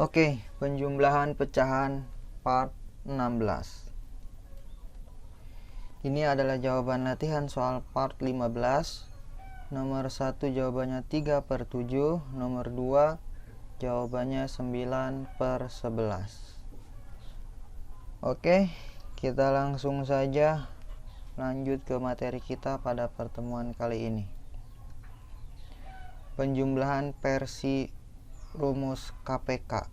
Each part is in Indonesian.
Oke, penjumlahan pecahan part 16. Ini adalah jawaban latihan soal part 15. Nomor 1 jawabannya 3/7, nomor 2 jawabannya 9/11. Oke, kita langsung saja lanjut ke materi kita pada pertemuan kali ini. Penjumlahan versi rumus KPK.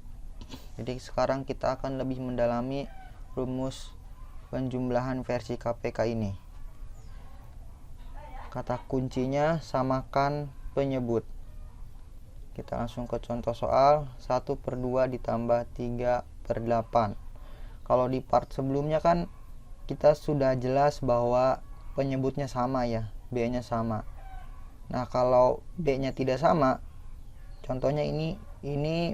Jadi sekarang kita akan lebih mendalami rumus penjumlahan versi KPK ini. Kata kuncinya samakan penyebut. Kita langsung ke contoh soal. 1/2 ditambah 3/8. Kalau di part sebelumnya kan kita sudah jelas bahwa penyebutnya sama ya, B-nya sama. Nah, kalau B-nya tidak sama, contohnya ini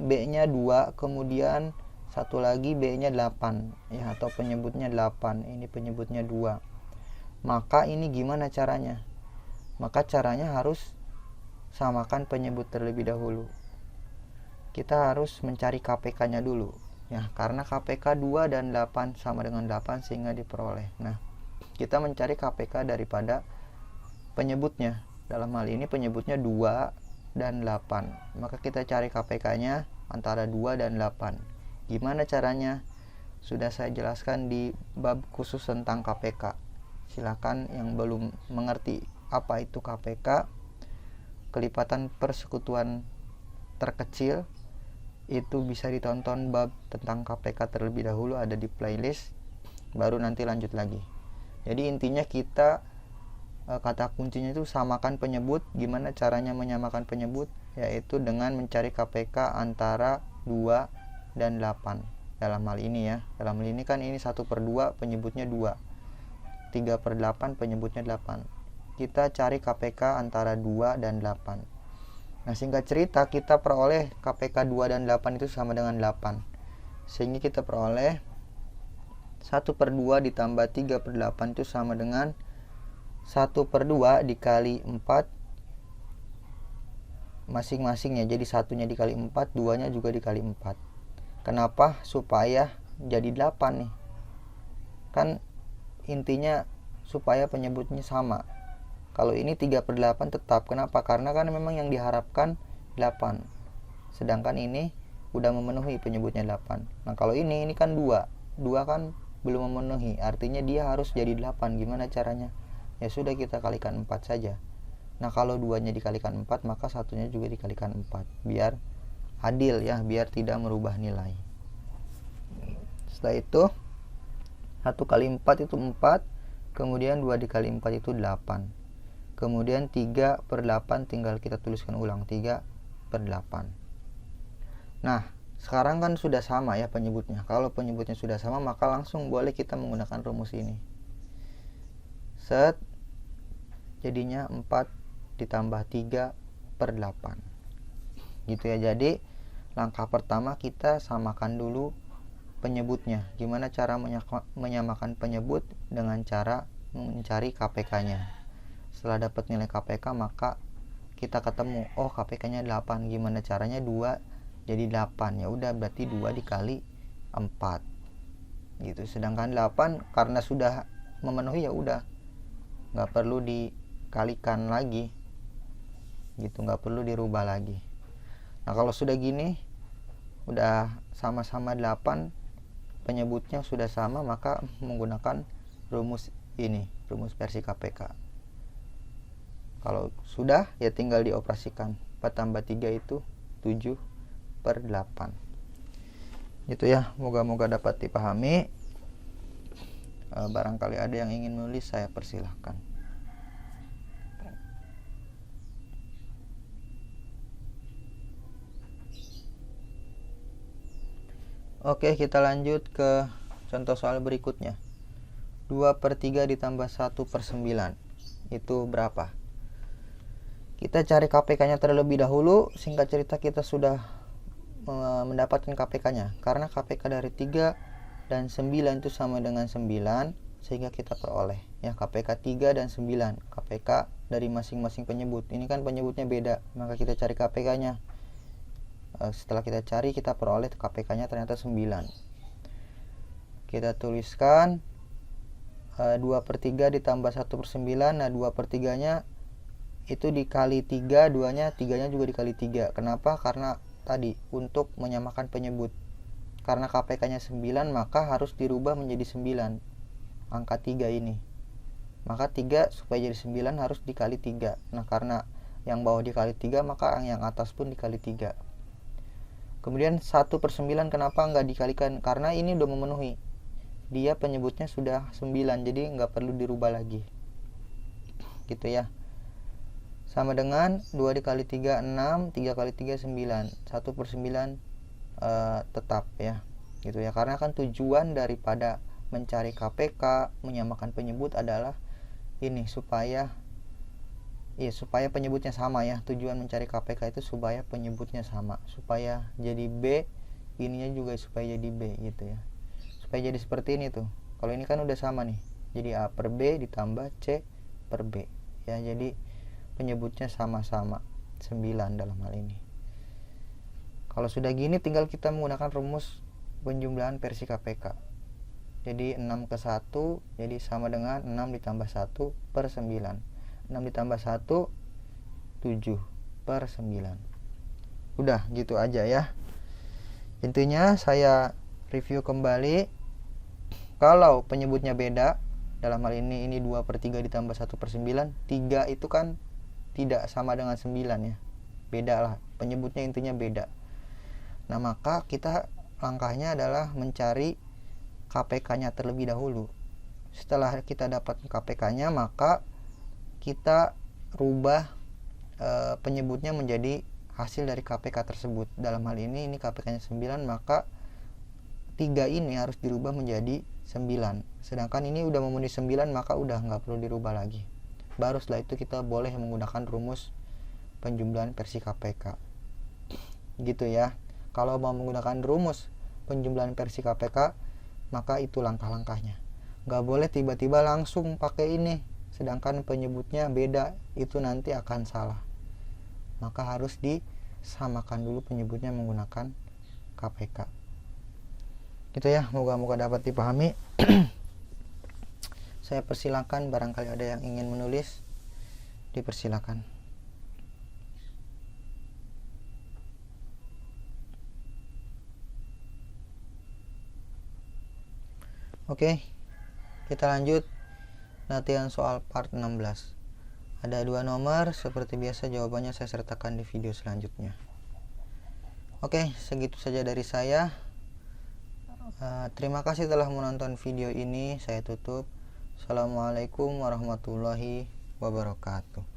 B-nya 2, kemudian satu lagi B-nya 8 ya, atau penyebutnya 8, ini penyebutnya 2. Maka ini gimana caranya? Maka caranya harus samakan penyebut terlebih dahulu. Kita harus mencari KPK-nya dulu ya, karena KPK 2 dan 8 sama dengan 8 sehingga diperoleh. Nah, kita mencari KPK daripada penyebutnya. Dalam hal ini penyebutnya 2 dan 8. Maka kita cari KPK-nya antara 2 dan 8. Gimana caranya? Sudah saya jelaskan di bab khusus tentang KPK. Silakan yang belum mengerti apa itu KPK, kelipatan persekutuan terkecil, itu bisa ditonton bab tentang KPK terlebih dahulu, ada di playlist, baru nanti lanjut lagi. Jadi intinya kita kata kuncinya itu samakan penyebut. Gimana caranya menyamakan penyebut? Yaitu dengan mencari KPK antara 2 dan 8. Dalam hal ini ya, dalam hal ini kan ini 1/2 penyebutnya 2, 3/8 penyebutnya 8. Kita cari KPK antara 2 dan 8. Nah, singkat cerita kita peroleh KPK 2 dan 8 itu sama dengan 8. Sehingga kita peroleh 1/2 ditambah 3/8 itu sama dengan 1/2 dikali 4 masing-masingnya. Jadi satunya dikali 4, duanya juga dikali 4. Kenapa? Supaya jadi 8 nih. Kan intinya supaya penyebutnya sama. Kalau ini 3/8 tetap. Kenapa? Karena kan memang yang diharapkan 8. Sedangkan ini udah memenuhi penyebutnya 8. Nah, kalau ini kan 2. 2 kan belum memenuhi. Artinya dia harus jadi 8. Gimana caranya? Ya sudah, kita kalikan 4 saja. Nah, kalau 2-nya dikalikan 4, maka satunya juga dikalikan 4. Biar adil ya, biar tidak merubah nilai. Setelah itu 1 kali 4 itu 4. Kemudian 2 dikali 4 itu 8. Kemudian 3/8 tinggal kita tuliskan ulang, 3/8. Nah, sekarang kan sudah sama ya penyebutnya. Kalau penyebutnya sudah sama, maka langsung boleh kita menggunakan rumus ini. Set, jadinya 4 ditambah 3/8. Gitu ya. Jadi langkah pertama kita samakan dulu penyebutnya. Gimana cara menyamakan penyebut? Dengan cara mencari KPK-nya. Setelah dapat nilai KPK, maka kita ketemu, oh KPK-nya 8. Gimana caranya? 2 jadi 8. Ya udah, berarti 2 dikali 4. Gitu. Sedangkan 8 karena sudah memenuhi, ya udah, nggak perlu dikalikan lagi. Gitu, nggak perlu dirubah lagi. Nah, kalau sudah gini, udah sama-sama 8, penyebutnya sudah sama, maka menggunakan rumus ini, rumus versi KPK. Kalau sudah, ya tinggal dioperasikan. 4 tambah 3 itu 7/8. Itu ya, moga-moga dapat dipahami. Barangkali ada yang ingin menulis, saya persilahkan. Oke, kita lanjut ke contoh soal berikutnya. 2/3 ditambah 1/9 itu berapa? Kita cari KPK-nya terlebih dahulu. Singkat cerita kita sudah mendapatkan KPK-nya. Karena KPK dari 3 dan 9 itu sama dengan 9, sehingga kita peroleh ya KPK 3 dan 9. KPK dari masing-masing penyebut. Ini kan penyebutnya beda, maka kita cari KPK-nya. Setelah kita cari, kita peroleh KPK-nya ternyata 9. Kita tuliskan 2/3 ditambah 1/9. Nah 2/3 nya itu dikali 3, 2-nya, 3-nya juga dikali 3. Kenapa? Karena tadi untuk menyamakan penyebut. Karena KPK-nya 9, maka harus dirubah menjadi 9. Angka 3 ini. Maka 3 supaya jadi 9 harus dikali 3. Nah karena yang bawah dikali 3, maka yang atas pun dikali 3. Kemudian 1/9 kenapa nggak dikalikan? Karena ini udah memenuhi. Dia penyebutnya sudah 9, jadi nggak perlu dirubah lagi. Gitu ya. Sama dengan 2 dikali 3, 6, 3 kali 3, 9. 1/9 tetap ya. Gitu ya. Karena kan tujuan daripada mencari KPK, menyamakan penyebut adalah ini supaya penyebutnya sama ya. Tujuan mencari KPK itu supaya penyebutnya sama, supaya jadi B, ininya juga supaya jadi B gitu ya. Supaya jadi seperti ini tuh. Kalau ini kan udah sama nih. Jadi A per B ditambah C per B. Ya, jadi penyebutnya sama-sama 9 dalam hal ini. Kalau sudah gini tinggal kita menggunakan rumus penjumlahan versi KPK. Jadi 6 ke 1 jadi sama dengan 6 ditambah 1 per 9. 6 ditambah 1 7 per 9. Udah gitu aja ya. Intinya saya review kembali. Kalau penyebutnya beda, dalam hal ini 2/3 ditambah 1/9, 3 itu kan tidak sama dengan 9 ya. Beda lah, penyebutnya intinya beda. Nah maka kita langkahnya adalah mencari KPK-nya terlebih dahulu. Setelah kita dapat KPK-nya, maka kita rubah penyebutnya menjadi hasil dari KPK tersebut. Dalam hal ini KPK-nya 9, maka 3 ini harus dirubah menjadi 9. Sedangkan ini udah memenuhi 9, maka udah nggak perlu dirubah lagi. Baru setelah itu kita boleh menggunakan rumus penjumlahan versi KPK. Gitu ya. Kalau mau menggunakan rumus penjumlahan versi KPK, maka itu langkah-langkahnya. Nggak boleh tiba-tiba langsung pakai ini, sedangkan penyebutnya beda, itu nanti akan salah. Maka harus disamakan dulu penyebutnya menggunakan KPK. Gitu ya, moga-moga dapat dipahami. Saya persilakan, barangkali ada yang ingin menulis, dipersilakan. Oke, kita lanjut latihan soal part 16. Ada 2 nomor, seperti biasa jawabannya saya sertakan di video selanjutnya. Oke, segitu saja dari saya. Terima kasih telah menonton video ini. Saya tutup. Assalamualaikum warahmatullahi wabarakatuh.